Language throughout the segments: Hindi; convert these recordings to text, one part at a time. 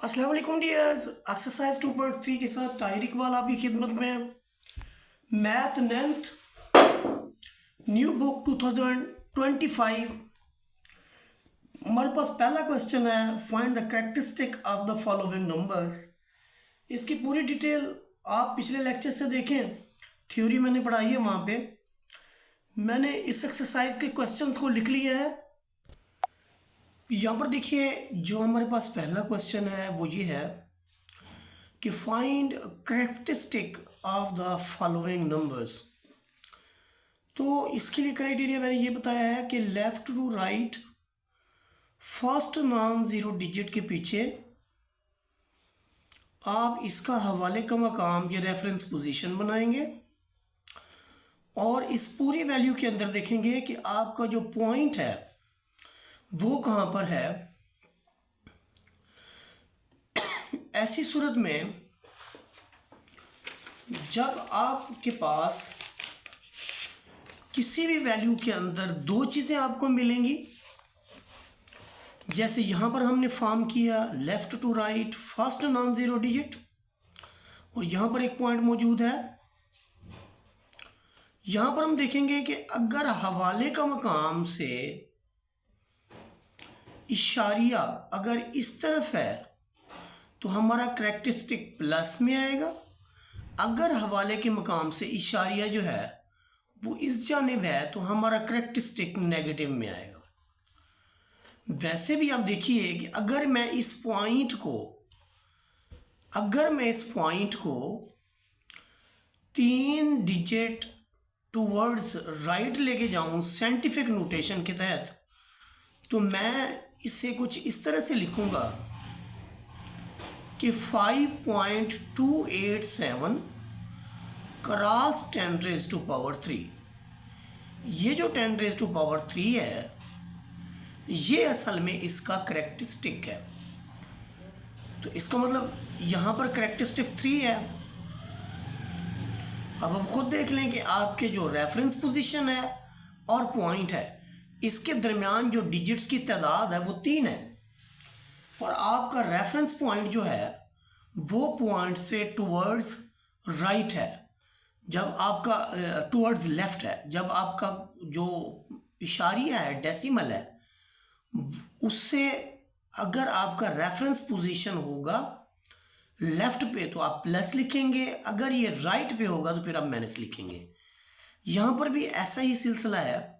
अस्सलाम वालेकुम डियर्स। एक्सरसाइज 2.3 के साथ ताहिर इकबाल आपकी खिदमत में। Math ninth new book 2025। हमारे पास पहला क्वेश्चन है, find the characteristic of the following numbers. इसकी पूरी डिटेल आप पिछले लेक्चर से देखें, थ्योरी मैंने पढ़ाई है वहाँ पे। मैंने इस एक्सरसाइज के क्वेश्चंस को लिख लिया है। यहाँ पर देखिए, जो हमारे पास पहला क्वेश्चन है वो ये है कि find characteristic of the following numbers. तो इसके लिए क्राइटेरिया मैंने ये बताया है कि left to right first non zero digit के पीछे आप इसका हवाले का मकाम या रेफरेंस पोजीशन बनाएंगे और इस पूरी वैल्यू के अंदर देखेंगे कि आपका जो पॉइंट है वो कहाँ पर है। ऐसी सूरत में जब आपके पास किसी भी वैल्यू के अंदर दो चीज़ें आपको मिलेंगी, जैसे यहाँ पर हमने फॉर्म किया left to right first non zero digit और यहाँ पर एक पॉइंट मौजूद है। यहाँ पर हम देखेंगे कि अगर हवाले का मकाम से इशारिया अगर इस तरफ है तो हमारा कैरेक्टरिस्टिक प्लस में आएगा। अगर हवाले के मकाम से इशारिया जो है वो इस जानिब है तो हमारा कैरेक्टरिस्टिक नेगेटिव में आएगा। वैसे भी आप देखिए कि अगर मैं इस पॉइंट को 3 डिजिट टूवर्ड्स राइट लेके जाऊं साइंटिफिक नोटेशन के तहत, तो मैं इसे कुछ इस तरह से लिखूंगा कि 5.287 क्रॉस 10 रेज़ टू पावर 3। ये जो 10 रेज़ टू पावर 3 है ये असल में इसका कैरेक्टरिस्टिक है। तो इसका मतलब यहाँ पर कैरेक्टरिस्टिक 3 है। अब आप खुद देख लें कि आपके जो रेफरेंस पोजीशन है और पॉइंट है इसके दरमियान जो डिजिट्स की तादाद है वो 3 है और आपका रेफरेंस पॉइंट जो है वो पॉइंट से टूवर्ड्स राइट है, जब आपका टूवर्ड्स लेफ्ट है। जब आपका जो इशारिया है डेसिमल है उससे अगर आपका रेफरेंस पोजीशन होगा लेफ्ट पे तो आप प्लस लिखेंगे, अगर ये राइट पे होगा तो फिर आप माइनस लिखेंगे। यहाँ पर भी ऐसा ही सिलसिला है।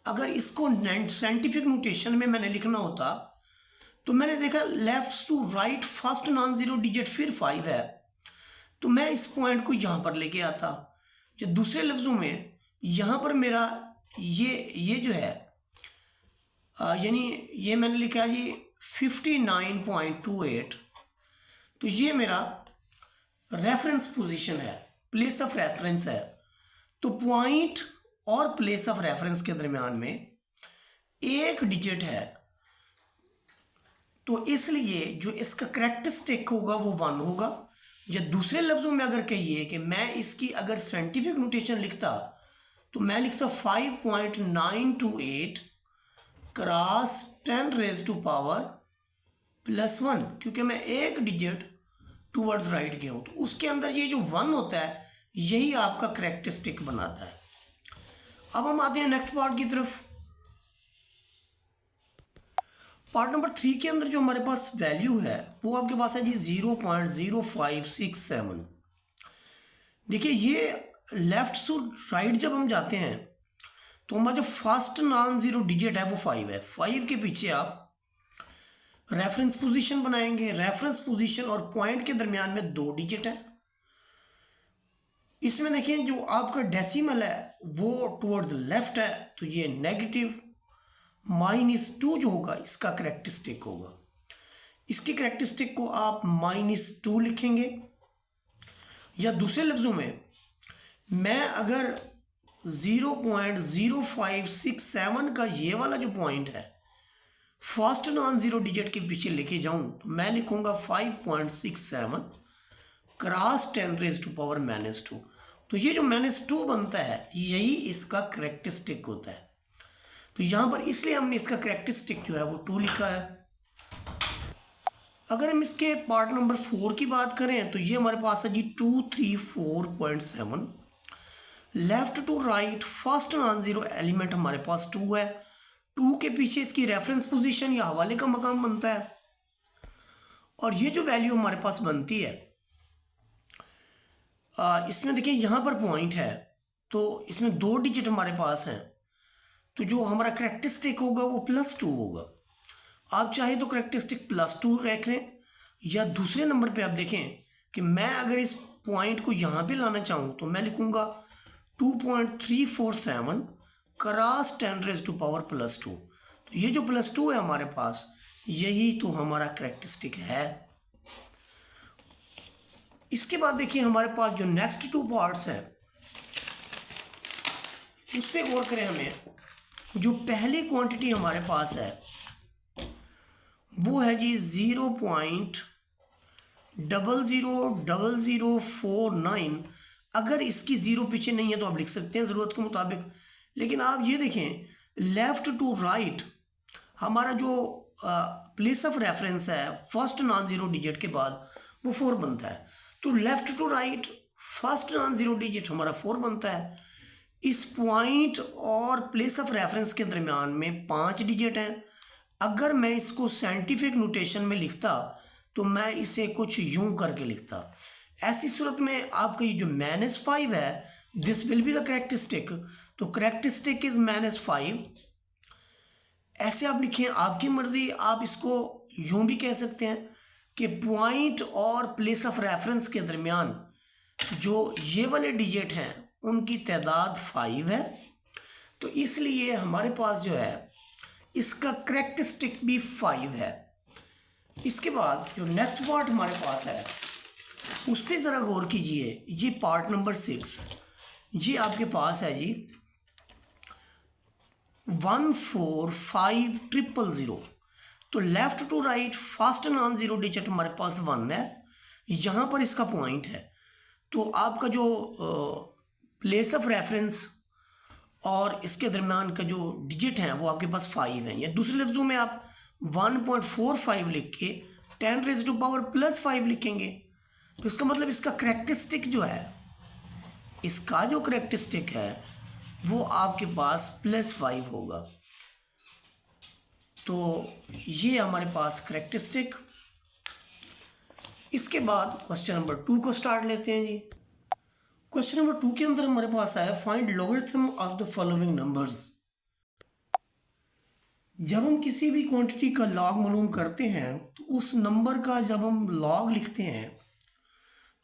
अगर इसको साइंटिफिक नोटेशन में मैंने लिखना होता तो मैंने देखा left to right first non zero digit फिर 5 है, तो मैं इस पॉइंट को यहाँ पर लेके आता। जो दूसरे लफ्ज़ों में यहाँ पर मेरा ये जो है यानी ये मैंने लिखा जी 59.28, तो ये मेरा रेफरेंस पोजीशन है, प्लेस ऑफ रेफरेंस है। तो पॉइंट और प्लेस ऑफ रेफरेंस के दरमियान में एक डिजिट है, तो इसलिए जो इसका कैरेक्टरिस्टिक होगा वो 1 होगा। या दूसरे लफ्ज़ों में अगर कहिए कि मैं इसकी अगर साइंटिफिक नोटेशन लिखता तो मैं लिखता 5.928 क्रॉस 10 रेज़ टू पावर +1, क्योंकि मैं एक डिजिट टूवर्ड्स राइट गया हूँ। तो उसके अंदर ये जो 1 होता है यही आपका कैरेक्टरिस्टिक बनाता है। अब हम आते हैं नेक्स्ट पार्ट की तरफ। पार्ट नंबर 3 के अंदर जो हमारे पास वैल्यू है वो आपके पास है जी 0.0567। देखिए ये लेफ्ट टू राइट जब हम जाते हैं तो हमारा जो फर्स्ट नॉन ज़ीरो डिजिट है वो 5 है। 5 के पीछे आप रेफरेंस पोजीशन बनाएंगे। रेफरेंस पोजीशन और पॉइंट के दरमियान में 2 डिजिट है। इसमें देखिए जो आपका डेसिमल है वो टुवर्ड्स लेफ्ट है, तो ये नेगेटिव -2 जो होगा इसका कैरेक्टरिस्टिक होगा। इसकी कैरेक्टरिस्टिक को आप -2 लिखेंगे। या दूसरे लफ्ज़ों में मैं अगर 0.0567 का ये वाला जो पॉइंट है फर्स्ट नॉन ज़ीरो डिजिट के पीछे लेके जाऊं तो मैं लिखूंगा 5.67 क्रॉस 10 रेज़ टू पावर -2। तो ये जो -2 बनता है यही इसका कैरेक्टरिस्टिक होता है। तो यहाँ पर इसलिए हमने इसका कैरेक्टरिस्टिक जो है वो 2 लिखा है। अगर हम इसके पार्ट नंबर 4 की बात करें तो ये हमारे पास है जी 234.7। Left to right first non zero element हमारे पास 2 है। 2 के पीछे इसकी रेफरेंस पोजीशन या हवाले का मकाम बनता है, और ये जो वैल्यू हमारे पास बनती है इसमें देखिए यहाँ पर पॉइंट है, तो इसमें 2 डिजिट हमारे पास हैं, तो जो हमारा करेक्टरिस्टिक होगा वो +2 होगा। आप चाहे तो करेक्टरिस्टिक +2 रख लें, या दूसरे नंबर पे आप देखें कि मैं अगर इस पॉइंट को यहाँ पे लाना चाहूँ तो मैं लिखूँगा 2.347 क्रॉस 10⁻²+2। तो ये जो +2 है हमारे पास, यही तो हमारा करेक्टरिस्टिक है। इसके बाद देखिए हमारे पास जो नेक्स्ट 2 पार्ट्स हैं उस पर गौर करें। हमें जो पहली क्वांटिटी हमारे पास है वो है जी 0.000049। अगर इसकी ज़ीरो पीछे नहीं है तो आप लिख सकते हैं ज़रूरत के मुताबिक, लेकिन आप ये देखें लेफ़्ट टू राइट हमारा जो प्लेस ऑफ रेफरेंस है फर्स्ट नॉन ज़ीरो डिजिट के बाद वो 4 बनता है। तो left to right first non zero digit हमारा 4 बनता है। इस पॉइंट और प्लेस ऑफ रेफरेंस के दरमियान में 5 डिजिट हैं। अगर मैं इसको साइंटिफिक नोटेशन में लिखता तो मैं इसे कुछ यूं करके लिखता। ऐसी सूरत में आपका ये जो -5 है, this will be the characteristic. तो करेक्टरिस्टिक इज -5। ऐसे आप लिखें, आपकी मर्जी। आप इसको यूं भी कह सकते हैं कि पॉइंट और प्लेस ऑफ रेफरेंस के दरमियान जो ये वाले डिजिट हैं उनकी तादाद 5 है। तो इसलिए हमारे पास जो है इसका करेक्टरिस्टिक भी 5 है। इसके बाद जो नेक्स्ट पार्ट हमारे पास है उस पर ज़रा गौर कीजिए। ये पार्ट नंबर 6, ये आपके पास है जी 14500। तो left to right first non zero digit हमारे पास 1 है, यहाँ पर इसका पॉइंट है। तो आपका जो प्लेस ऑफ रेफरेंस और इसके दरमियान का जो डिजिट हैं वो आपके पास 5 हैं। या दूसरे लफ्ज़ों में आप 1.45 लिख के 10⁻⁻5 लिखेंगे। तो इसका मतलब इसका करेक्टरिस्टिक जो है, इसका जो करेक्टरिस्टिक है वो आपके पास +5 होगा। तो ये हमारे पास करेक्टरिस्टिक। इसके बाद क्वेश्चन नंबर 2 को स्टार्ट लेते हैं जी। क्वेश्चन नंबर 2 के अंदर हमारे पास आया find logarithm of the following numbers. जब हम किसी भी क्वांटिटी का लॉग मालूम करते हैं तो उस नंबर का जब हम लॉग लिखते हैं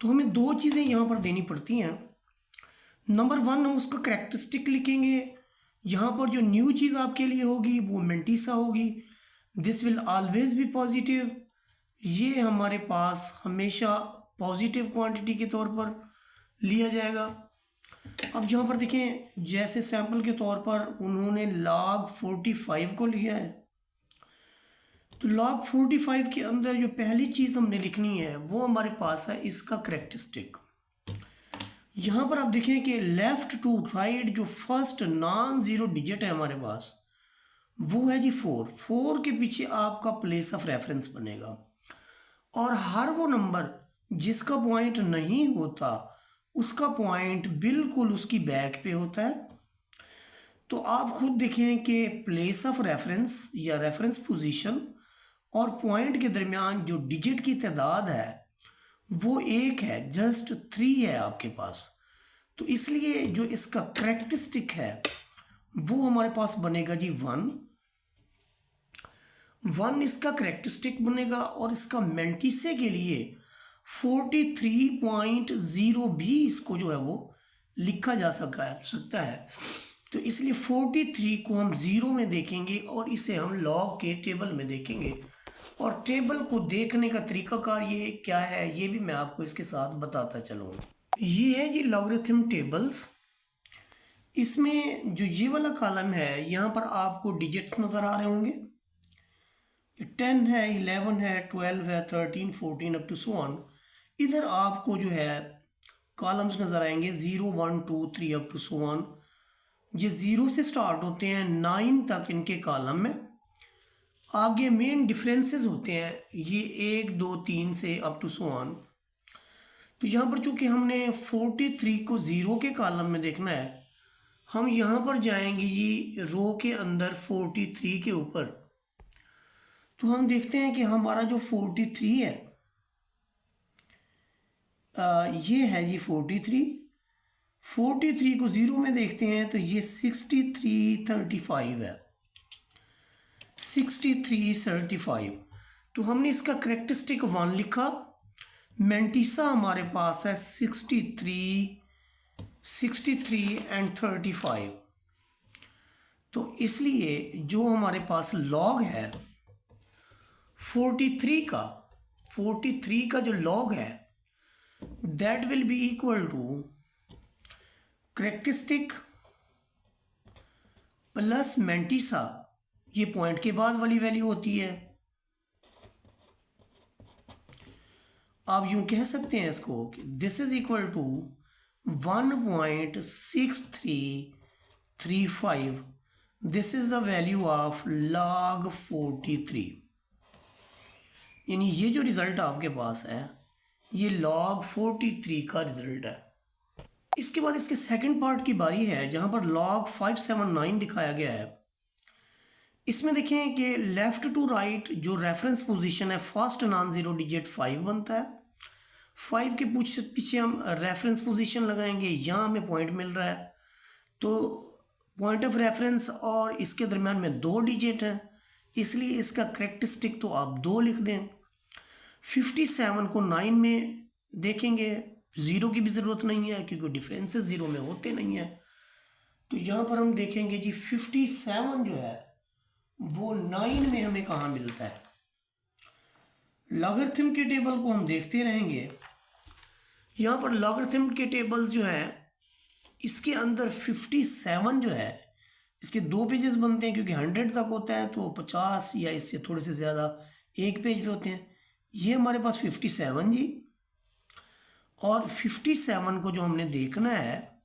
तो हमें 2 चीज़ें यहाँ पर देनी पड़ती हैं। नंबर 1 हम उसका करेक्टरिस्टिक लिखेंगे। यहाँ पर जो न्यू चीज़ आपके लिए होगी वो मेंटिसा होगी। This will always be positive. ये हमारे पास हमेशा पॉजिटिव क्वांटिटी के तौर पर लिया जाएगा। अब यहाँ पर देखें, जैसे सैंपल के तौर पर उन्होंने log 45 को लिया है, तो log 45 के अंदर जो पहली चीज़ हमने लिखनी है वो हमारे पास है इसका करेक्टरिस्टिक। यहाँ पर आप देखें कि लेफ़्ट टू राइट जो फर्स्ट नॉन ज़ीरो डिजिट है हमारे पास वो है जी 4 के पीछे आपका प्लेस ऑफ रेफरेंस बनेगा। और हर वो नंबर जिसका पॉइंट नहीं होता उसका पॉइंट बिल्कुल उसकी बैक पे होता है। तो आप खुद देखें कि प्लेस ऑफ रेफरेंस या रेफरेंस पोजीशन और पॉइंट के दरमियान जो डिजिट की तादाद है वो 1 है, जस्ट 3 है आपके पास। तो इसलिए जो इसका करेक्टरिस्टिक है वो हमारे पास बनेगा जी 1 इसका करेक्टरिस्टिक बनेगा। और इसका मेंटिसे के लिए 43.0 भी इसको जो है वो लिखा जा सकता है। तो इसलिए 43 को हम 0 में देखेंगे और इसे हम लॉग के टेबल में देखेंगे। और टेबल को देखने का तरीकाकार ये क्या है ये भी मैं आपको इसके साथ बताता चलूँगा। ये है जी लॉगरिथम टेबल्स। इसमें जो ये वाला कॉलम है यहाँ पर आपको डिजिट्स नज़र आ रहे होंगे। 10 है, 11 है, 12 है, 13, 14 अप टू सो ऑन। इधर आपको जो है कॉलम्स नज़र आएंगे 0, 1, 2, 3 अप टू सो ऑन। ये 0 से स्टार्ट होते हैं 9 तक इनके कॉलम में। आगे मेन डिफरेंसेस होते हैं ये 1 2 3 से अप टू सो ऑन। तो यहाँ पर चूंकि हमने 43 को ज़ीरो के कॉलम में देखना है, हम यहाँ पर जाएंगे जी रो के अंदर 43 के ऊपर। तो हम देखते हैं कि हमारा जो 43 है ये है जी 43 को ज़ीरो में देखते हैं तो ये 6335 है, 6335। तो हमने इसका करेक्टरिस्टिक 1 लिखा। मेंटिसा हमारे पास है 63 एंड 35। तो इसलिए जो हमारे पास लॉग है 43 का जो लॉग है that will be equal to characteristic plus mantissa, ये पॉइंट के बाद वाली वैल्यू होती है। आप यूं कह सकते हैं इसको कि this is equal to 1.6335। This is the value of log 43। यानी ये जो रिजल्ट आपके पास है ये log 43 का रिजल्ट है। इसके बाद इसके सेकंड पार्ट की बारी है जहां पर log 579 दिखाया गया है। इसमें देखें कि लेफ्ट टू राइट जो रेफरेंस पोजीशन है फर्स्ट नॉन ज़ीरो डिजिट 5 बनता है। 5 के पीछे हम रेफरेंस पोजीशन लगाएंगे, यहाँ हमें पॉइंट मिल रहा है तो पॉइंट ऑफ रेफरेंस और इसके दरमियान में 2 डिजिट हैं, इसलिए इसका करेक्टरिस्टिक तो आप 2 लिख दें। 57 को 9 में देखेंगे, ज़ीरो की भी ज़रूरत नहीं है क्योंकि डिफरेंसेस ज़ीरो में होते नहीं हैं। तो यहाँ पर हम देखेंगे जी 57 जो है वो 9 में हमें कहाँ मिलता है। लॉगरिथम के टेबल को हम देखते रहेंगे। यहाँ पर लॉगरिथम के टेबल्स जो हैं इसके अंदर 57 जो है इसके 2 पेजेस बनते हैं क्योंकि 100 तक होता है तो 50 या इससे थोड़े से ज़्यादा एक पेज पे होते हैं। ये हमारे पास 57 जी, और 57 को जो हमने देखना है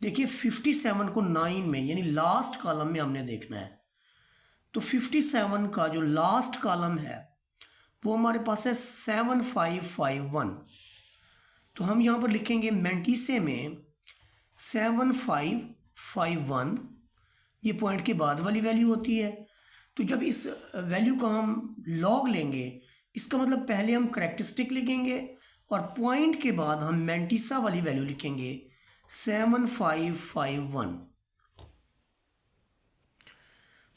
देखिए 57 को 9 में यानी लास्ट कॉलम में हमने देखना है। तो 57 का जो लास्ट कॉलम है वो हमारे पास है 7551। तो हम यहाँ पर लिखेंगे मेंटिसे में 7551, ये पॉइंट के बाद वाली वैल्यू होती है। तो जब इस वैल्यू का हम लॉग लेंगे इसका मतलब पहले हम करेक्टरिस्टिक लिखेंगे और पॉइंट के बाद हम मेंटिसा वाली वैल्यू लिखेंगे 7551।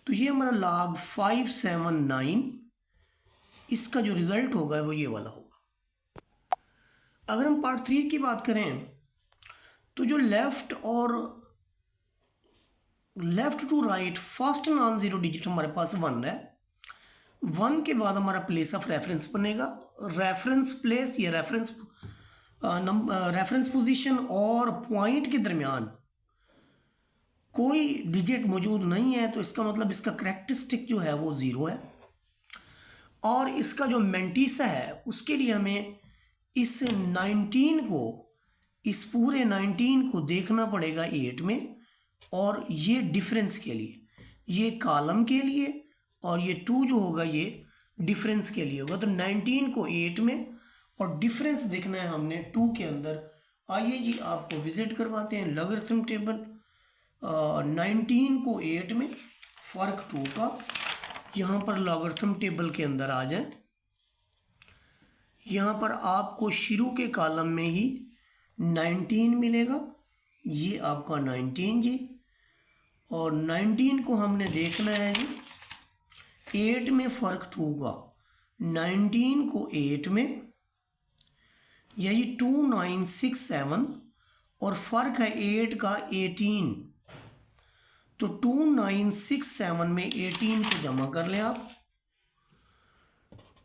तो ये हमारा log 579, इसका जो रिजल्ट होगा वो ये वाला होगा। अगर हम पार्ट 3 की बात करें तो जो left to right first non zero digit हमारे पास 1 है। 1 के बाद हमारा प्लेस ऑफ रेफरेंस बनेगा। रेफरेंस प्लेस या रेफरेंस पोजीशन और पॉइंट के दरमियान कोई डिजिट मौजूद नहीं है तो इसका मतलब इसका करेक्टरिस्टिक जो है वो 0 है। और इसका जो मेंटिसा है उसके लिए हमें इस 19 को, इस पूरे 19 को देखना पड़ेगा 8 में, और ये डिफरेंस के लिए, ये कॉलम के लिए, और ये 2 जो होगा ये डिफरेंस के लिए होगा। तो 19 को 8 में और डिफरेंस देखना है हमने 2 के अंदर। आइए जी आपको विजिट करवाते हैं लॉगरिथम टेबल। 19 को 8 में, फ़र्क 2 का। यहाँ पर लॉगरिथम टेबल के अंदर आ जाए। यहाँ पर आपको शुरू के कॉलम में ही 19 मिलेगा, ये आपका 19 जी। और 19 को हमने देखना है जी 8 में, फ़र्क 2 का। 19 को 8 में, यही 2967, और फ़र्क है 8 का 18। तो 2967 में 18 को जमा कर लें आप।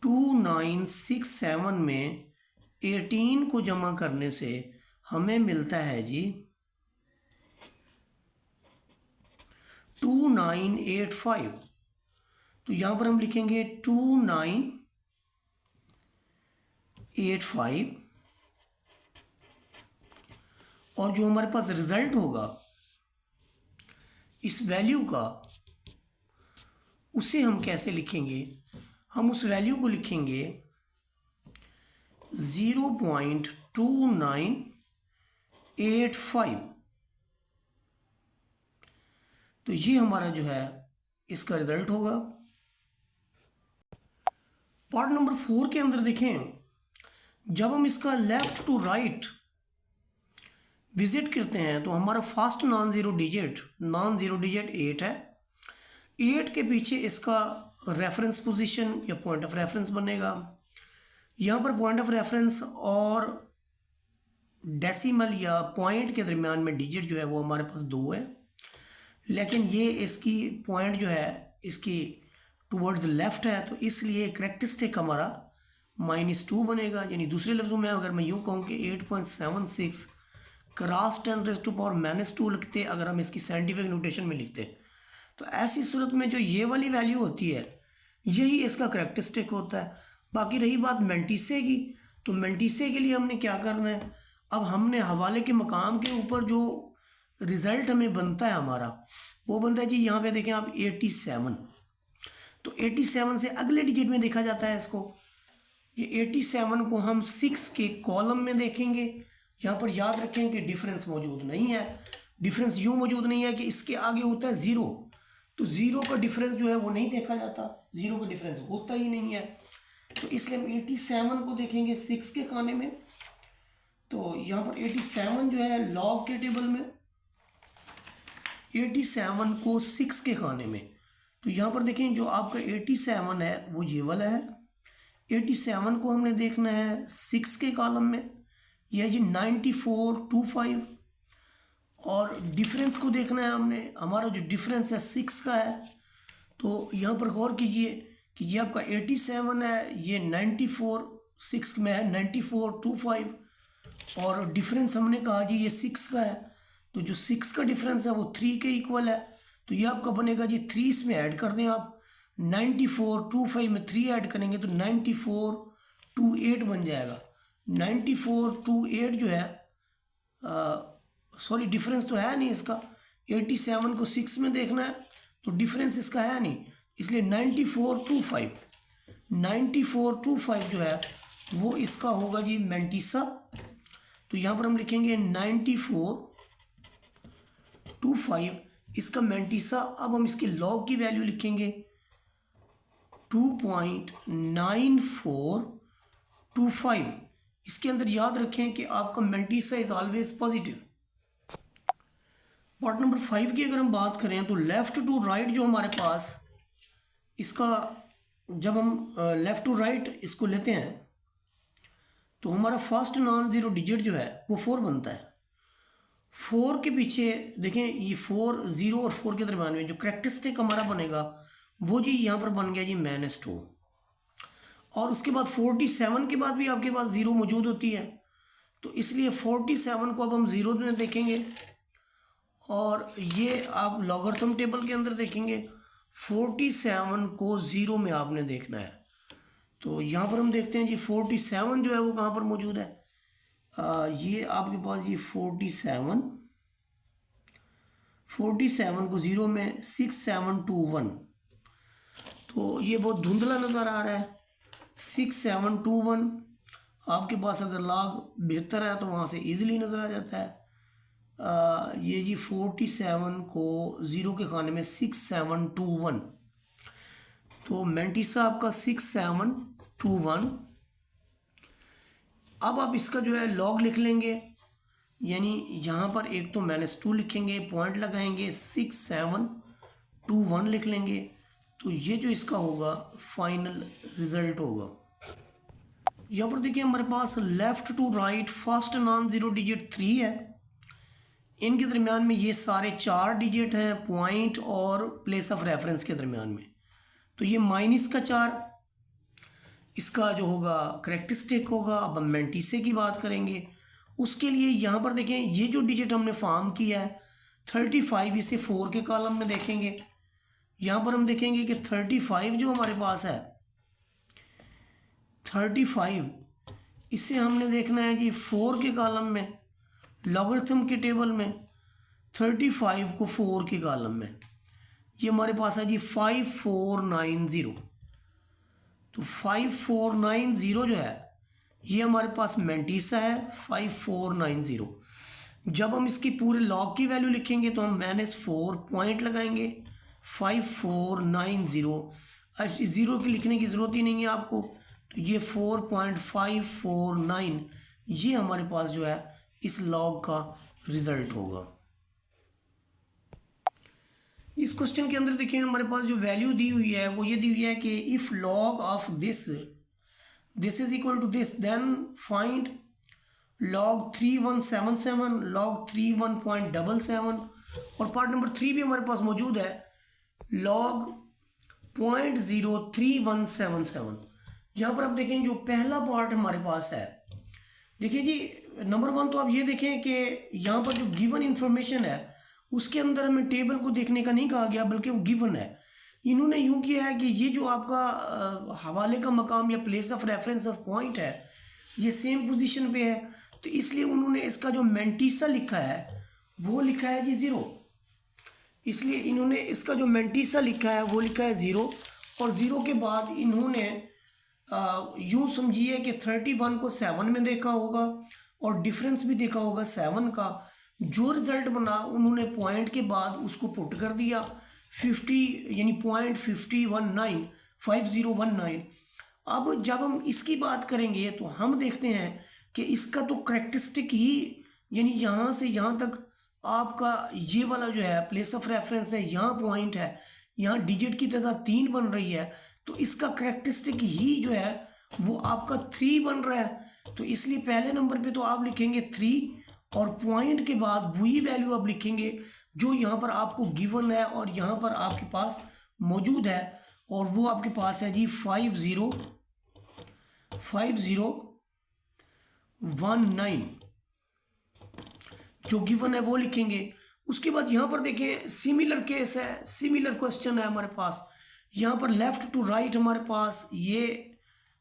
2967 में 18 को जमा करने से हमें मिलता है जी 2985। तो यहाँ पर हम लिखेंगे 2985, और जो हमारे पास रिजल्ट होगा इस वैल्यू का उसे हम कैसे लिखेंगे, हम उस वैल्यू को लिखेंगे 0.2985। तो ये हमारा जो है इसका रिजल्ट होगा। पार्ट नंबर 4 के अंदर देखें, जब हम इसका लेफ्ट टू राइट विजिट करते हैं तो हमारा फर्स्ट नॉन ज़ीरो डिजिट 8 है। 8 के पीछे इसका रेफरेंस पोजीशन या पॉइंट ऑफ रेफरेंस बनेगा। यहाँ पर पॉइंट ऑफ रेफरेंस और डेसिमल या पॉइंट के दरमियान में डिजिट जो है वो हमारे पास 2 है, लेकिन ये इसकी पॉइंट जो है इसकी टुवर्ड्स लेफ़्ट है, तो इसलिए करेक्टरिस्टिक हमारा -2 बनेगा। यानी दूसरे लफ्ज़ों में अगर मैं यूँ कहूँ कि 8.76 क्रॉस 10⁻⁻2 लिखते, अगर हम इसकी साइंटिफिक नोटेशन में लिखते, तो ऐसी सूरत में जो ये वाली वैल्यू होती है यही इसका करेक्टरिस्टिक होता है। बाकी रही बात मेंटिसे की, तो मेंटिसे के लिए हमने क्या करना है, अब हमने हवाले के मकाम के ऊपर जो रिज़ल्ट हमें बनता है हमारा, वो बनता है जी यहाँ पे देखें आप 87। तो 87 से अगले डिजिट में देखा जाता है इसको। ये 87 को हम 6 के कॉलम में देखेंगे। यहाँ पर याद रखें कि डिफरेंस मौजूद नहीं है। डिफरेंस यूँ मौजूद नहीं है कि इसके आगे होता है 0, तो 0 का डिफरेंस जो है वो नहीं देखा जाता, 0 का डिफरेंस होता ही नहीं है। तो इसलिए हम 87 को देखेंगे 6 के खाने में। तो यहाँ पर 87 जो है लॉग के टेबल में, 87 को 6 के खाने में। तो यहाँ पर देखें जो आपका 87 है वो ये वाला है। 87 को हमने देखना है 6 के कॉलम में, यह जी 9425। और डिफरेंस को देखना है हमने, हमारा जो डिफरेंस है 6 का है। तो यहाँ पर गौर कीजिए कि ये आपका 87 है, ये 94 6 में है 9425, और डिफरेंस हमने कहा जी ये 6 का है। तो जो 6 का डिफरेंस है वो 3 के इक्वल है। तो ये आपका बनेगा जी 3 इसमें ऐड कर दें आप, 9425 में 3 ऐड करेंगे तो 9428 बन जाएगा। 9428 जो है सॉरी डिफरेंस तो है नहीं इसका, 87 को 6 में देखना है तो डिफरेंस इसका है नहीं, इसलिए 9425 जो है वो इसका होगा जी मेंटिसा। तो यहाँ पर हम लिखेंगे 9425 इसका मेंटिसा। अब हम इसके लॉग की वैल्यू लिखेंगे 2.9425। इसके अंदर याद रखें कि आपका mantissa is always positive. Part number 5 की अगर हम बात करें तो लेफ़्ट टू राइट जो हमारे पास इसका, जब हम लेफ़्ट टू राइट इसको लेते हैं तो हमारा फर्स्ट नॉन ज़ीरो डिजिट जो है वो 4 बनता है। 4 के पीछे देखें ये 4 0 और 4 के दरम्यान में जो करेक्टरिस्टिक हमारा बनेगा वो जी यहाँ पर बन गया जी -2। और उसके बाद 47 के बाद भी आपके पास 0 मौजूद होती है, तो इसलिए 47 को अब हम 0 में देखेंगे। और ये आप लॉगरिथम टेबल के अंदर देखेंगे 47 को 0 में आपने देखना है। तो यहाँ पर हम देखते हैं जी 47 जो है वो कहाँ पर मौजूद है, ये आपके पास ये 47 को 0 में 6721। तो ये बहुत धुंधला नज़र आ रहा है। 6721 आपके पास अगर लॉग बेहतर है तो वहाँ से इजीली नज़र आ जाता है। ये जी 47 को 0 के खाने में 6721, तो मेंटिसा आपका 6721। अब आप इसका जो है लॉग लिख लेंगे, यानी यहाँ पर एक तो -2 लिखेंगे, पॉइंट लगाएंगे 6721 लिख लेंगे, तो ये जो इसका होगा फाइनल रिज़ल्ट होगा। यहाँ पर देखिए हमारे पास left to right first non zero digit 3 है, इनके दरमियान में ये सारे 4 डिजिट हैं पॉइंट और प्लेस ऑफ रेफरेंस के दरमियान में। तो ये -4 इसका जो होगा करेक्टरिस्टिक होगा। अब हम मेंटिसे की बात करेंगे, उसके लिए यहाँ पर देखें ये जो डिजिट हमने फॉर्म किया है 35, इसे 4 के कॉलम में देखेंगे। यहाँ पर हम देखेंगे कि 35 जो हमारे पास है 35 इसे हमने देखना है जी 4 के कॉलम में, लॉगरिथम के टेबल में 35 को 4 के कॉलम में। ये हमारे पास है जी 5490। तो 5490 जो है ये हमारे पास मेंटिसा है 5490। जब हम इसकी पूरे लॉग की वैल्यू लिखेंगे तो हम -4 पॉइंट लगाएंगे 5490। अब ज़ीरो की लिखने की ज़रूरत ही नहीं है आपको, तो ये 4.549 ये हमारे पास जो है इस लॉग का रिजल्ट होगा। इस क्वेश्चन के अंदर देखिए हमारे पास जो वैल्यू दी हुई है वो ये दी हुई है कि if log of this is equal to this then find log 3177 log 31.77। और पार्ट नंबर 3 भी हमारे पास मौजूद है log 0.03177। यहाँ पर आप देखें जो पहला पार्ट हमारे पास है, देखिए जी नंबर 1 तो आप ये देखें कि यहाँ पर जो गिवन इंफॉर्मेशन है उसके अंदर हमें टेबल को देखने का नहीं कहा गया बल्कि वो गिवन है। इन्होंने यूँ किया है कि ये जो आपका हवाले का मकाम या place of reference of point है ये सेम पोजीशन पे है, तो इसलिए उन्होंने इसका जो मेंटिसा लिखा है वो लिखा है जी 0। इसलिए इन्होंने इसका जो मेंटिसा लिखा है वो लिखा है 0। और 0 के बाद इन्होंने यूँ समझिए कि 31 को 7 में देखा होगा और डिफरेंस भी देखा होगा 7 का। जो रिज़ल्ट बना उन्होंने पॉइंट के बाद उसको पुट कर दिया 50 यानी .5019। अब जब हम इसकी बात करेंगे तो हम देखते हैं कि इसका तो करेक्टरिस्टिक ही यानी यहाँ से यहाँ तक आपका ये वाला जो है प्लेस ऑफ रेफरेंस है, यहाँ पॉइंट है, यहाँ डिजिट की तादाद 3 बन रही है, तो इसका करेक्टरिस्टिक ही जो है वो आपका 3 बन रहा है। तो इसलिए पहले नंबर पे तो आप लिखेंगे 3 और पॉइंट के बाद वही वैल्यू आप लिखेंगे जो यहाँ पर आपको गिवन है और यहाँ पर आपके पास मौजूद है, और वो आपके पास है जी 5019 जो गिवन है वो लिखेंगे। उसके बाद यहाँ पर देखें सिमिलर केस है, सिमिलर क्वेश्चन है हमारे पास। यहाँ पर लेफ्ट टू राइट हमारे पास ये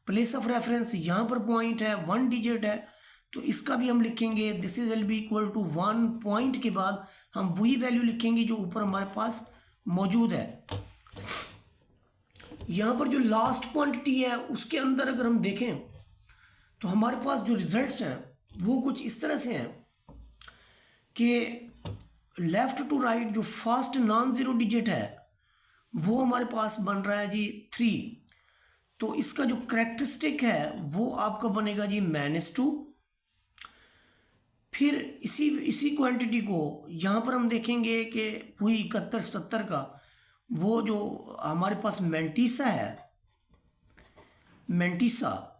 प्लेस ऑफ रेफरेंस, यहाँ पर पॉइंट है, 1 डिजिट है, तो इसका भी हम लिखेंगे this is will be equal to 1 point के बाद हम वही वैल्यू लिखेंगे जो ऊपर हमारे पास मौजूद है। यहाँ पर जो लास्ट क्वांटिटी है उसके अंदर अगर हम देखें तो हमारे पास जो रिजल्ट्स हैं वो कुछ इस तरह से हैं कि लेफ़्ट टू राइट जो फर्स्ट नॉन ज़ीरो डिजिट है वो हमारे पास बन रहा है जी 3। तो इसका जो करेक्टरिस्टिक है वो आपका बनेगा जी -2। फिर इसी क्वांटिटी को यहाँ पर हम देखेंगे कि वही 71-77 का वो जो हमारे पास मेंटिसा है, मेंटिसा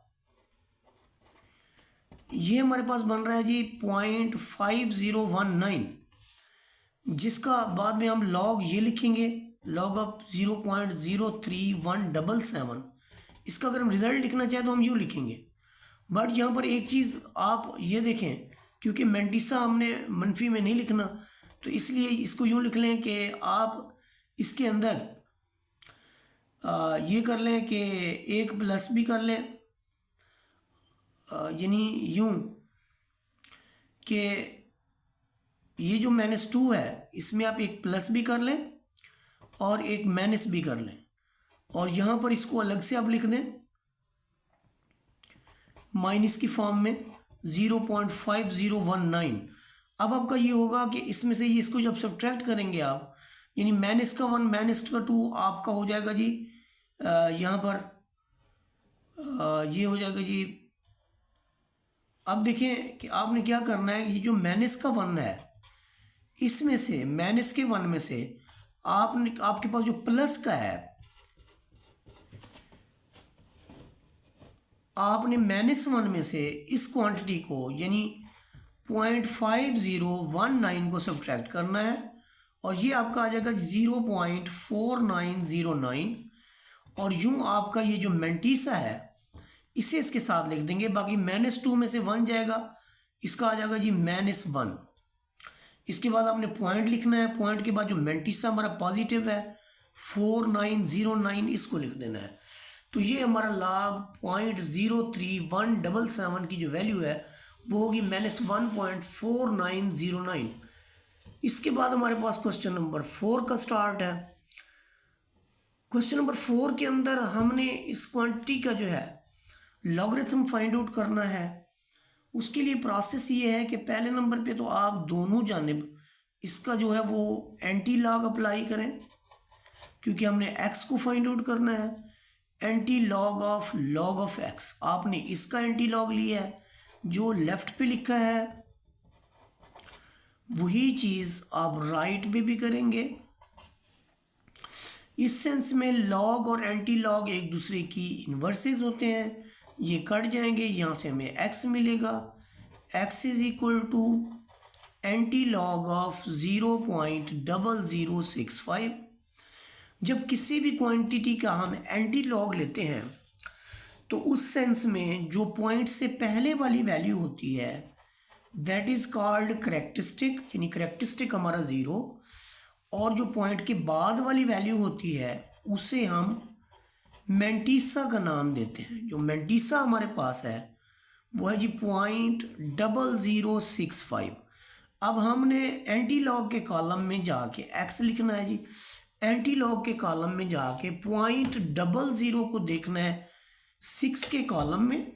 ये हमारे पास बन रहा है जी 0.5019, जिसका बाद में हम लॉग ये लिखेंगे लॉग ऑफ 0.03177। इसका अगर हम रिज़ल्ट लिखना चाहें तो हम यूँ लिखेंगे। बट यहाँ पर एक चीज़ आप ये देखें, क्योंकि मेंटिसा हमने मनफी में नहीं लिखना तो इसलिए इसको यूँ लिख लें कि आप इसके अंदर ये कर लें कि एक प्लस भी कर लें, यानी यूँ कि ये जो -2 है इसमें आप एक प्लस भी कर लें और एक माइनस भी कर लें, और यहाँ पर इसको अलग से आप लिख दें माइनस की फॉर्म में 0.5019। अब आपका ये होगा कि इसमें से ये इसको जब सब्ट्रैक्ट करेंगे आप, यानी माइनस का 1 माइनस का 2 आपका हो जाएगा जी यहाँ पर ये हो जाएगा जी। अब देखें कि आपने क्या करना है, ये जो माइनस का 1 है इसमें से माइनस के 1 में से आपके पास जो प्लस का है आपने -1 में से इस क्वांटिटी को यानी 0.5019 को सब्ट्रैक्ट करना है, और ये आपका आ जाएगा 0.4909। और यूँ आपका ये जो मेंटिसा है इसे इसके साथ लिख देंगे, बाकी -2 में से 1 जाएगा, इसका आ जाएगा जी -1। इसके बाद आपने पॉइंट लिखना है, पॉइंट के बाद जो मेंटिसा हमारा पॉजिटिव है 4909 इसको लिख देना है। तो ये हमारा log 0.03177 की जो वैल्यू है वो होगी -1.4909। इसके बाद हमारे पास क्वेश्चन नंबर 4 का स्टार्ट है। क्वेश्चन नंबर 4 के अंदर हमने इस क्वांटिटी का जो है लॉगरिथम फाइंड आउट करना है। उसके लिए प्रोसेस ये है कि पहले नंबर पे तो आप दोनों जानिब इसका जो है वो एंटी लॉग अप्लाई करें, क्योंकि हमने x को फाइंड आउट करना है। एंटी लॉग ऑफ x, आपने इसका एंटी लॉग लिया है, जो लेफ्ट पे लिखा है वही चीज़ आप राइट पे भी करेंगे। इस सेंस में लॉग और एंटी लॉग एक दूसरे की इन्वर्सेस होते हैं, ये कट जाएंगे, यहाँ से हमें x मिलेगा। x is equal to anti log of 0.0065। जब किसी भी क्वांटिटी का हम एंटी लॉग लेते हैं तो उस सेंस में जो पॉइंट से पहले वाली वैल्यू होती है दैट इज़ कॉल्ड करेक्टरिस्टिक, यानी करेक्टरिस्टिक हमारा 0, और जो पॉइंट के बाद वाली वैल्यू होती है उसे हम मैंटीसा का नाम देते हैं। जो मैंटीसा हमारे पास है वो है जी 0.0065। अब हमने एंटी लॉग के कॉलम में जाके x लिखना है जी, एंटी लॉग के कॉलम में जाके 0.00 को देखना है 6 के कॉलम में,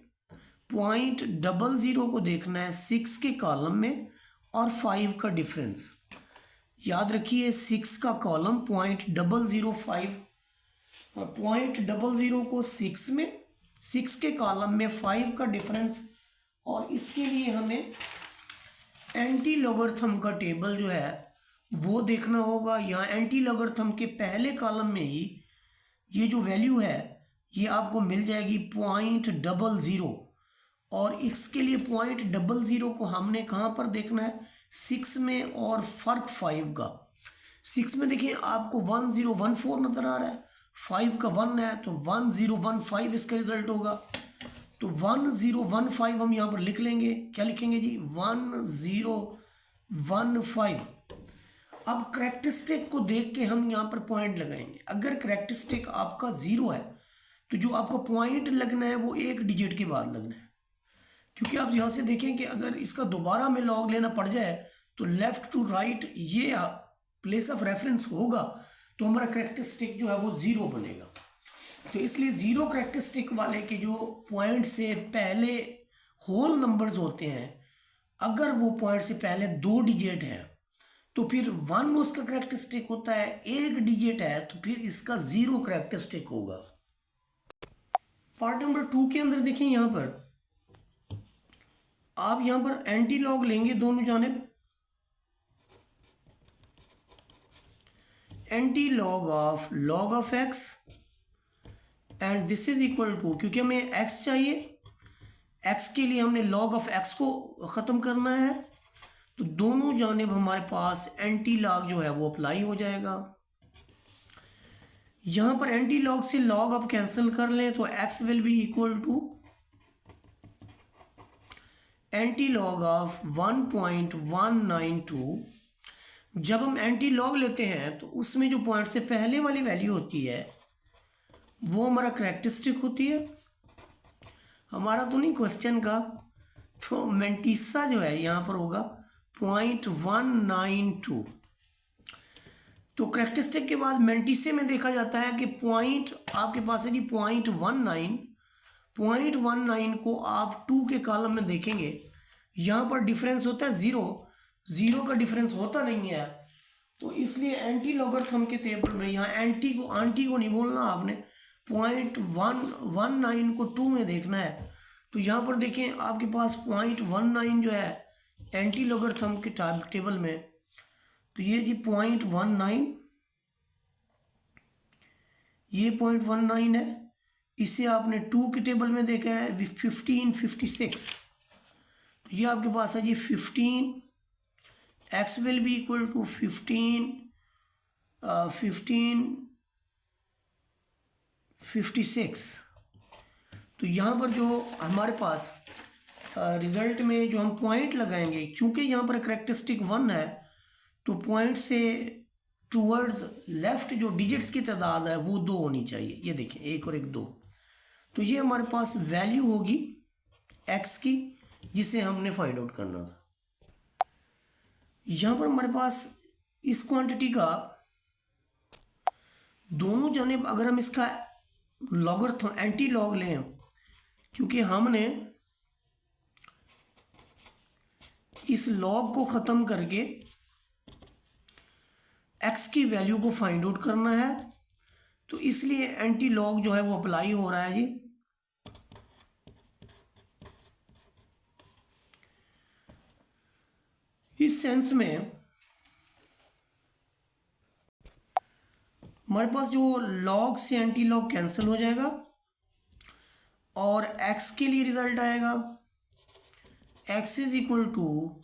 0.00 को देखना है 6 के कॉलम में, और 5 का डिफरेंस याद रखिए। 6 का कॉलम 0.005, 0.00 को 6 में, 6 के कॉलम में 5 का डिफरेंस, और इसके लिए हमें एंटी लॉगरिथम का टेबल जो है वो देखना होगा। यहाँ एंटी लॉगरिथम के पहले कॉलम में ही ये जो वैल्यू है ये आपको मिल जाएगी 0.00, और इसके लिए 0.00 को हमने कहाँ पर देखना है 6 में, और फ़र्क 5 का। 6 में देखिए आपको 1014 नज़र आ रहा है, 5 का 1 है तो 1015 इसका रिजल्ट होगा। तो 1015 हम यहाँ पर लिख लेंगे, क्या लिखेंगे जी 1015। अब करेक्टरिस्टिक को देख के हम यहाँ पर पॉइंट लगाएंगे। अगर करेक्टरिस्टिक आपका 0 है तो जो आपको पॉइंट लगना है वो एक डिजिट के बाद लगना है, क्योंकि आप यहाँ से देखें कि अगर इसका दोबारा में लॉग लेना पड़ जाए तो लेफ़्ट टू राइट ये प्लेस ऑफ रेफरेंस होगा, तो हमारा करेक्टरिस्टिक जो है वो 0 बनेगा। तो इसलिए 0 करेक्टरिस्टिक वाले के जो पॉइंट से पहले होल नंबर्स होते हैं, अगर वो पॉइंट से पहले 2 डिजिट हैं तो फिर 1 उसका करेक्टरिस्टिक होता है, 1 डिजिट है तो फिर इसका 0 करेक्टरिस्टिक होगा। पार्ट नंबर 2 के अंदर देखिए, यहाँ पर आप यहाँ पर एंटी लॉग लेंगे दोनों जानिब, anti log of x, and this is equal to, क्योंकि हमें x चाहिए, x के लिए हमने लॉग ऑफ x को ख़त्म करना है, तो दोनों जानिब हमारे पास एंटी लॉग जो है वो अप्लाई हो जाएगा। यहाँ पर एंटी लॉग से लॉग आप कैंसिल कर लें तो x will be equal to anti log of 1.192। जब हम एंटी लॉग लेते हैं तो उसमें जो पॉइंट से पहले वाली वैल्यू होती है वो हमारा करेक्टरिस्टिक होती है, हमारा तो नहीं क्वेश्चन का। तो मैंटीसा जो है यहाँ पर होगा 0.192। तो करेक्टरिस्टिक के बाद मैंटीसे में देखा जाता है कि पॉइंट आपके पास है जी 0.19 को आप 2 के कॉलम में देखेंगे, यहाँ पर डिफरेंस होता है 0 का डिफरेंस होता नहीं है, तो इसलिए एंटी लॉगरिथम के टेबल में यहाँ आंटी को नहीं बोलना आपने, 0.119 को 2 में देखना है। तो यहाँ पर देखें आपके पास 0.19 जो है एंटी लॉगरिथम के टेबल में, तो ये जी 0.19, ये 0.19 है, इसे आपने 2 के टेबल में देखा है 1556, तो ये आपके पास है जी 15, x will be equal to 1556। तो यहाँ पर जो हमारे पास रिज़ल्ट में जो हम पॉइंट लगाएंगे, चूँकि यहाँ पर करेक्टरिस्टिक 1 है तो पॉइंट से टूवर्ड्स लेफ़्ट जो डिजिट्स की तादाद है वो 2 होनी चाहिए। ये देखें 1 और 1 2, तो ये हमारे पास वैल्यू होगी x की जिसे हमने फाइंड आउट करना था। यहाँ पर हमारे पास इस क्वांटिटी का दोनों जानिब अगर हम इसका लॉगरिथम एंटी लॉग लें, क्योंकि हमने इस लॉग को ख़त्म करके एक्स की वैल्यू को फाइंड आउट करना है, तो इसलिए एंटी लॉग जो है वो अप्लाई हो रहा है जी। इस सेंस में हमारे पास जो लॉग से एंटी लॉग कैंसिल हो जाएगा और एक्स के लिए रिजल्ट आएगा x is equal to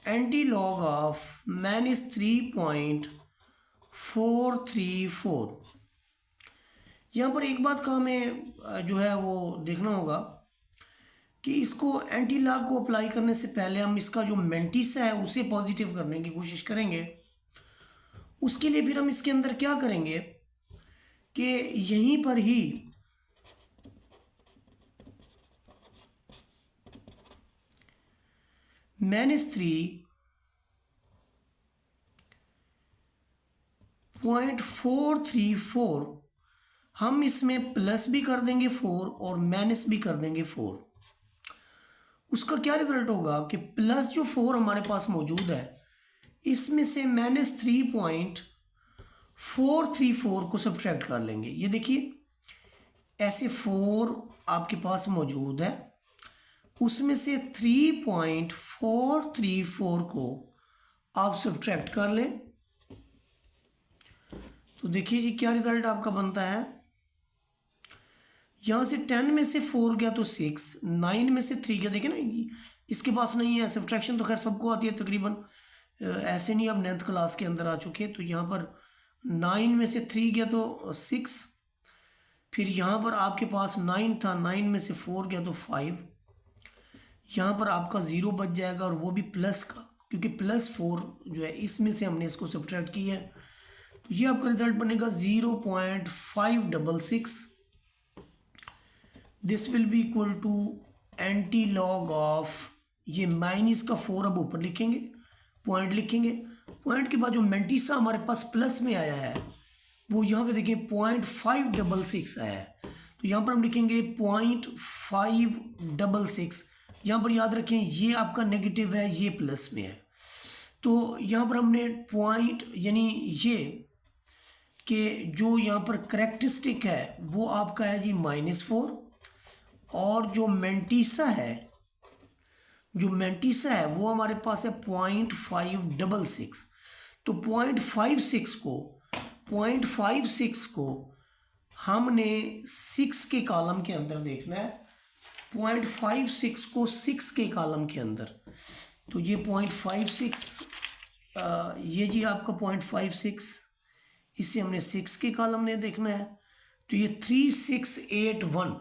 anti log of -3.434। यहाँ पर एक बात का हमें जो है वो देखना होगा कि इसको एंटी लॉग को अप्लाई करने से पहले हम इसका जो मेंटिसा है उसे पॉजिटिव करने की कोशिश करेंगे। उसके लिए फिर हम इसके अंदर क्या करेंगे कि यहीं पर ही -3.434 हम इसमें प्लस भी कर देंगे 4 और माइनस भी कर देंगे 4। उसका क्या रिजल्ट होगा कि प्लस जो 4 हमारे पास मौजूद है इसमें से -3.434 को सब्ट्रैक्ट कर लेंगे। ये देखिए ऐसे 4 आपके पास मौजूद है, उसमें से 3.434 को आप सब्ट्रैक्ट कर लें, तो देखिए जी क्या रिजल्ट आपका बनता है। यहाँ से 10 में से 4 गया तो 6, 9 में से 3 गया। देखिए ना इसके पास नहीं है, सब्ट्रैक्शन तो खैर सबको आती है तकरीबन, ऐसे नहीं अब 9th क्लास के अंदर आ चुके। तो यहाँ पर 9 में से 3 गया तो 6, फिर यहाँ पर आपके पास 9 था, 9 में से 4 गया तो 5, यहाँ पर आपका 0 बच जाएगा और वो भी प्लस का, क्योंकि +4 जो है इसमें से हमने इसको सब्ट्रैक्ट किया है। तो ये आपका रिजल्ट बनेगा 0.566। This will be equal to anti log of, ये माइनस का 4 अब ऊपर लिखेंगे, पॉइंट लिखेंगे, पॉइंट के बाद जो मेंटिसा हमारे पास प्लस में आया है वो यहाँ पे देखिए 0.566 आया है। तो यहाँ पर हम लिखेंगे 0.566। यहाँ पर याद रखें ये आपका नेगेटिव है, ये प्लस में है। तो यहाँ पर हमने पॉइंट यानी ये कि जो यहाँ पर करेक्टरिस्टिक है वो आपका है जी -4, और जो मेंटिसा है वो हमारे पास है 0.566। तो 0.56 को हमने 6 के कॉलम के अंदर देखना है, 0.56 को 6 के कॉलम के अंदर। तो ये 0.56 ये जी आपका 0.56, इसे हमने 6 के कॉलम में देखना है। तो ये 3681।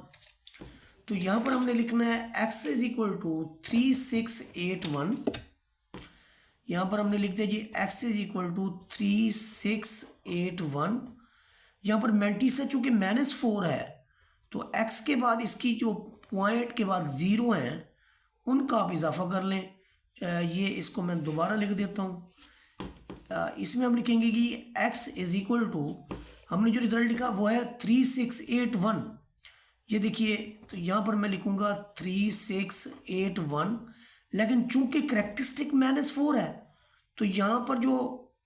तो यहाँ पर हमने लिखना है x इज इक्वल टू 3681। यहाँ पर हमने लिख दिया जी x इज इक्वल टू 3681। यहाँ पर मेंटिसा चूँकि -4 है तो x के बाद इसकी जो पॉइंट के बाद 0 हैं उनका आप इजाफा कर लें। ये इसको मैं दोबारा लिख देता हूँ। इसमें हम लिखेंगे कि x इज इक्वल टू, हमने जो रिजल्ट लिखा वो है 3681। ये देखिए तो यहाँ पर मैं लिखूँगा 3681, लेकिन चूंकि करेक्टरिस्टिक -4 है तो यहाँ पर जो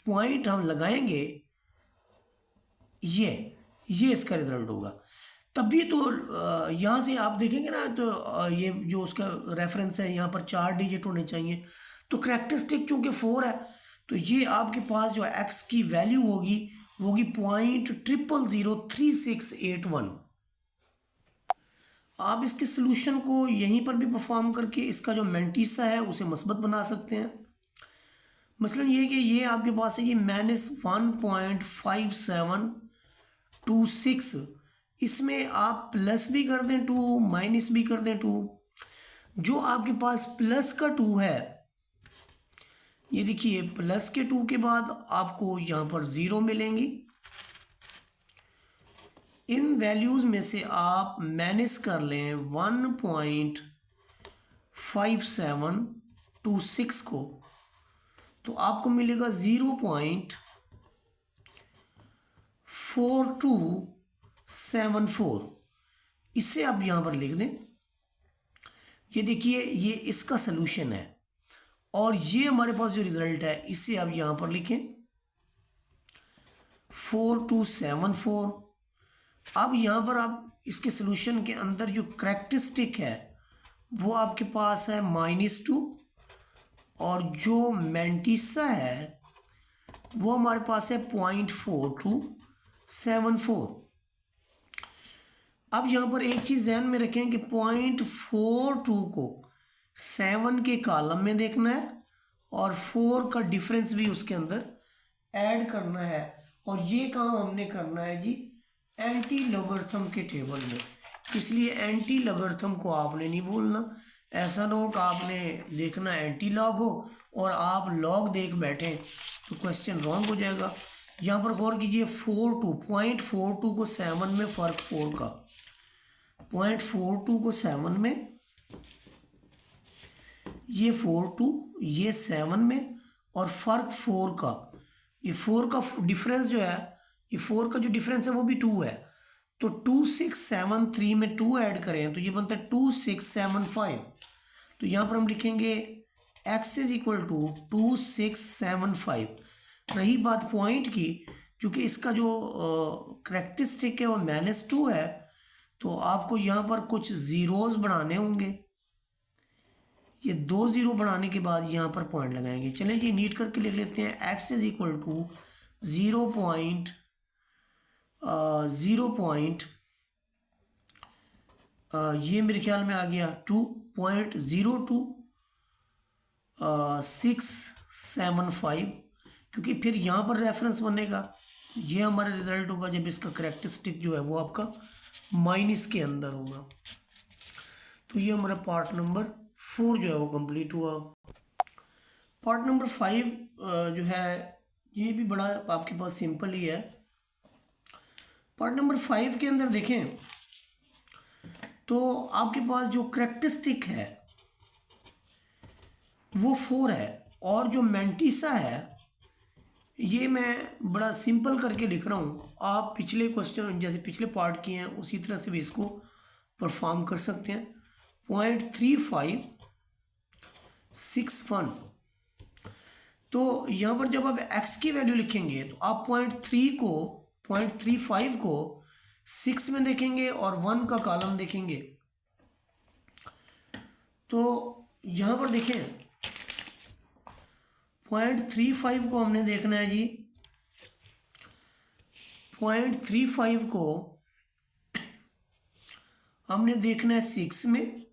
पॉइंट हम लगाएंगे ये इसका रिजल्ट होगा। तभी तो यहाँ से आप देखेंगे ना तो ये जो उसका रेफरेंस है यहाँ पर 4 डिजिट होने चाहिए। तो करेक्टरिस्टिक चूँकि 4 है तो ये आपके पास जो x की वैल्यू होगी वो होगी 0.0003681। आप इसके सोल्यूशन को यहीं पर भी परफॉर्म करके इसका जो मेंटिसा है उसे मस्बत बना सकते हैं। मसलन ये कि ये आपके पास है ये -1.5726, इसमें आप प्लस भी कर दें 2, माइनस भी कर दें 2। जो आपके पास प्लस का 2 है, ये देखिए प्लस के 2 के बाद आपको यहाँ पर 0 मिलेंगी। इन वैल्यूज़ में से आप माइनस कर लें 1.5726 को, तो आपको मिलेगा 0.0003681। 4274, इसे आप यहाँ पर लिख दें। ये देखिए ये इसका सलूशन है और ये हमारे पास जो रिजल्ट है इसे आप यहाँ पर लिखें 4274। अब यहाँ पर आप इसके सलूशन के अंदर जो करैक्टरिस्टिक है वो आपके पास है -2 और जो मैंटिसा है वो हमारे पास है 0.4274। अब यहाँ पर एक चीज़ ध्यान में रखें कि 0.42 को 7 के कॉलम में देखना है और 4 का डिफरेंस भी उसके अंदर ऐड करना है और ये काम हमने करना है जी एंटी लॉगरिथम के टेबल में। इसलिए एंटी लॉगरिथम को आपने नहीं भूलना। ऐसा ना हो कि आपने देखना एंटी लॉग हो और आप लॉग देख बैठे तो क्वेश्चन रॉन्ग हो जाएगा। यहाँ पर गौर कीजिए 0.42 को 7 में फ़र्क 4 का, 0.42 को 7 में, ये 42 ये 7 में और फ़र्क 4 का, ये 4 का डिफरेंस जो है, ये 4 का जो डिफरेंस है वो भी 2 है। तो 2673 में 2 ऐड करें तो ये बनता है 2675। तो यहाँ पर हम लिखेंगे x इज इक्वल टू 2675। रही बात पॉइंट की, चूँकि इसका जो करैक्टरिस्टिक है वो -2 है तो आपको यहाँ पर कुछ ज़ीरोज़ बढ़ाने होंगे। ये 2 ज़ीरो बढ़ाने के बाद यहाँ पर पॉइंट लगाएंगे। चलें जी नीट करके लिख लेते हैं x इज इक्वल टू 0. ये मेरे ख्याल में आ गया 2.02675, क्योंकि फिर यहाँ पर रेफरेंस बनेगा। ये हमारा रिजल्ट होगा जब इसका करैक्टरिस्टिक जो है वो आपका माइनस के अंदर होगा। तो ये हमारा पार्ट नंबर 4 जो है वो कंप्लीट हुआ। पार्ट नंबर 5 जो है ये भी बड़ा आपके पास सिंपल ही है। पार्ट नंबर 5 के अंदर देखें तो आपके पास जो करैक्टरिस्टिक है वो 4 है और जो मैंटिसा है ये मैं बड़ा सिंपल करके लिख रहा हूँ। आप पिछले क्वेश्चन जैसे पिछले पार्ट किए हैं उसी तरह से भी इसको परफॉर्म कर सकते हैं। 0.3561। तो यहाँ पर जब आप x की वैल्यू लिखेंगे तो आप 0.35 को 6 में देखेंगे और 1 का कॉलम देखेंगे। तो यहाँ पर देखें 0.35 को हमने देखना है जी, 0.35 को हमने देखना है 6 में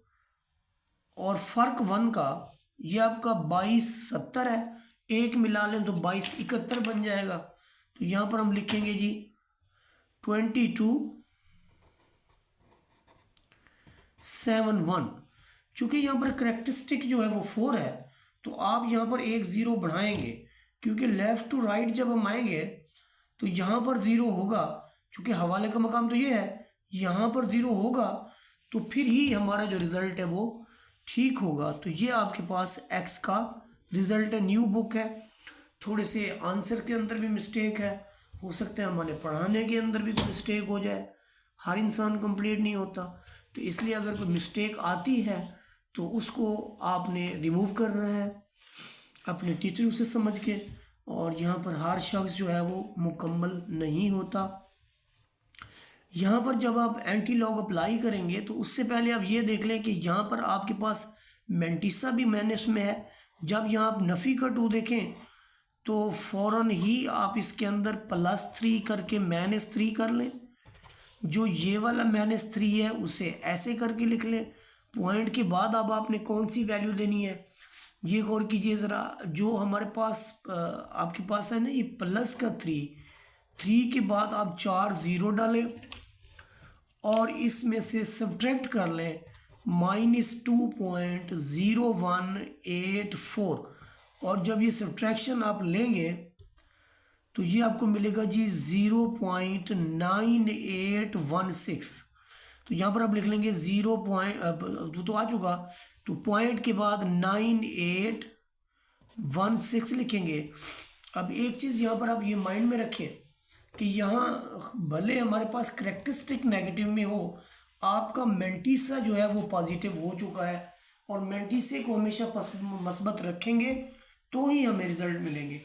और फ़र्क 1 का, ये आपका 2270 है, एक मिला लें तो 2271 बन जाएगा। तो यहाँ पर हम लिखेंगे जी 2271। चूँकि यहाँ पर करैक्टरिस्टिक जो है वो 4 है तो आप यहाँ पर एक ज़ीरो बढ़ाएंगे, क्योंकि लेफ़्ट टू राइट जब हम आएंगे तो यहाँ पर ज़ीरो होगा। चूँकि हवाले का मकाम तो ये है, यहाँ पर ज़ीरो होगा तो फिर ही हमारा जो रिज़ल्ट है वो ठीक होगा। तो ये आपके पास x का रिज़ल्ट है। न्यू बुक है, थोड़े से आंसर के अंदर भी मिस्टेक है, हो सकता है हमारे पढ़ाने के अंदर भी मिस्टेक हो जाए। हर इंसान कंप्लीट नहीं होता, तो इसलिए अगर कोई मिस्टेक आती है तो उसको आपने रिमूव करना है अपने टीचर से समझ के। और यहाँ पर हर शख्स जो है वो मुकम्मल नहीं होता। यहाँ पर जब आप एंटी लॉग अप्लाई करेंगे तो उससे पहले आप ये देख लें कि यहाँ पर आपके पास मैंटिसा भी माइनस में है। जब यहाँ आप नफ़ी का 2 देखें तो फ़ौरन ही आप इसके अंदर +3 करके -3 कर लें। जो ये वाला -3 है उसे ऐसे करके लिख लें। पॉइंट के बाद अब आपने कौन सी वैल्यू देनी है ये गौर कीजिए ज़रा। जो हमारे पास आपके पास है ना ये प्लस का 3 के बाद आप 4 ज़ीरो डालें और इसमें से सब्ट्रैक्ट कर लें -2.0184। और जब ये सब्ट्रैक्शन आप लेंगे तो ये आपको मिलेगा जी 0.9816। तो यहाँ पर आप लिख लेंगे 0 तो आ चुका, तो पॉइंट के बाद 9816 लिखेंगे। अब एक चीज़ यहाँ पर आप ये माइंड में रखें कि यहाँ भले हमारे पास करेक्टरिस्टिक नेगेटिव में हो, आपका मेंटिसा जो है वो पॉजिटिव हो चुका है, और मेंटिसे को हमेशा मस्बत रखेंगे तो ही हमें रिजल्ट मिलेंगे।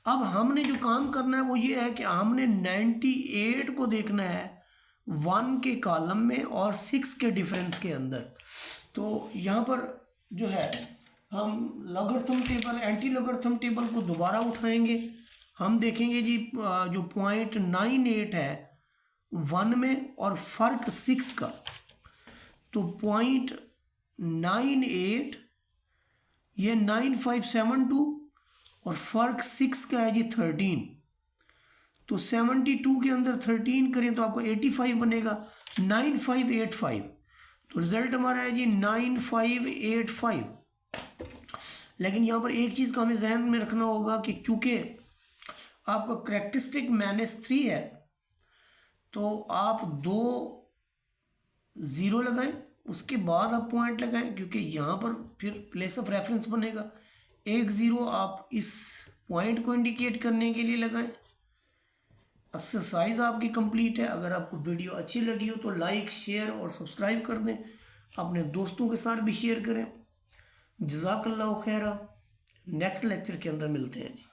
अब हमने जो काम करना है वो ये है कि हमने 98 को देखना है 1 के कॉलम में और 6 के डिफरेंस के अंदर। तो यहाँ पर जो है हम logarithm table, anti logarithm table को दोबारा उठाएंगे। हम देखेंगे जी जो 0.98 है 1 में और फ़र्क 6 का, तो 0.98 ये 9572 और फ़र्क 6 का है जी 13। तो 72 के अंदर 13 करें तो आपको 85 बनेगा, 9585। तो रिज़ल्ट हमारा है जी 9585। लेकिन यहाँ पर एक चीज़ का हमें जहन में रखना होगा कि चूँकि आपका करेक्टरिस्टिक -3 है, तो आप 2 ज़ीरो लगाएं, उसके बाद आप पॉइंट लगाएं, क्योंकि यहाँ पर फिर प्लेस ऑफ रेफरेंस बनेगा। 1 ज़ीरो आप इस पॉइंट को इंडिकेट करने के लिए लगाएं। एक्सरसाइज आपकी कंप्लीट है। अगर आपको वीडियो अच्छी लगी हो तो लाइक, शेयर और सब्सक्राइब कर दें, अपने दोस्तों के साथ भी शेयर करें। जज़ाकल्लाहु खैरा। नेक्स्ट लेक्चर के अंदर मिलते हैं जी।